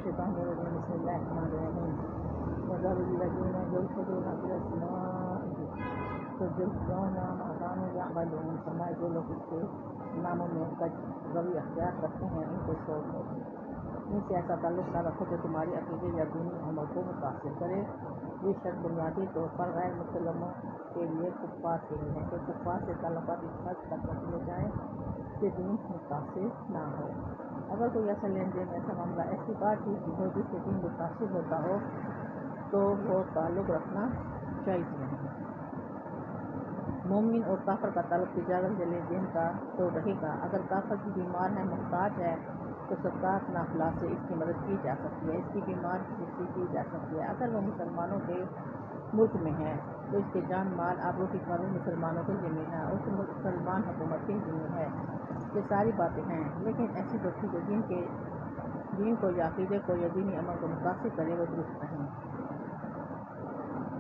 الشیطان الرجیم بسم اللہ الرحمن الرحیم وَذَرُوا الَّذِينَ يُلْحِدُونَ فِي أَسْمَائِهِ سَيُجْزَوْنَ مَا كَانُوا يَعْمَلُونَ۔ فرمایا جو لوگ اس کے ناموں میں روی اختیار کرتے ہیں ان کو چھوڑ دو، ان سے ایسا تعلق نہ رکھو جو تمہاری عقیدے یا دینی عمر کو متاثر کرے۔ یہ شرط بنیادی طور پر غیر مسلموں کے لیے کفار کے لیے ہے کہ کفار سے تعلقات اس حد تک رکھ لیے جائیں کہ دین متاثر نہ ہو۔ اگر کوئی ایسا لین دین، ایسا معاملہ، ایسی بات چیت ہو جس سے دین متاثر ہوتا ہو تو وہ تعلق رکھنا جائز نہیں۔ مومن اور کافر کا تعلق تجارت یا لین دین کا تو رہے گا۔ اگر کافر کی بیمار ہے، محتاج ہے تو صدقات نافلہ سے اس کی مدد کی جا سکتی ہے، اس کی بیمار کی پوری کی جا سکتی ہے۔ اگر وہ مسلمانوں کے ملک میں ہے تو اس کے جان مال آبرو کی حفاظت مسلمانوں کے ذمہ ہے، اس مسلمان حکومت کے ذمہ ہے۔ یہ ساری باتیں ہیں، لیکن ایسی دوستی جو دین کو یا عقیدے کو یا دینی عمل کو متاثر کرے وہ درست نہیں۔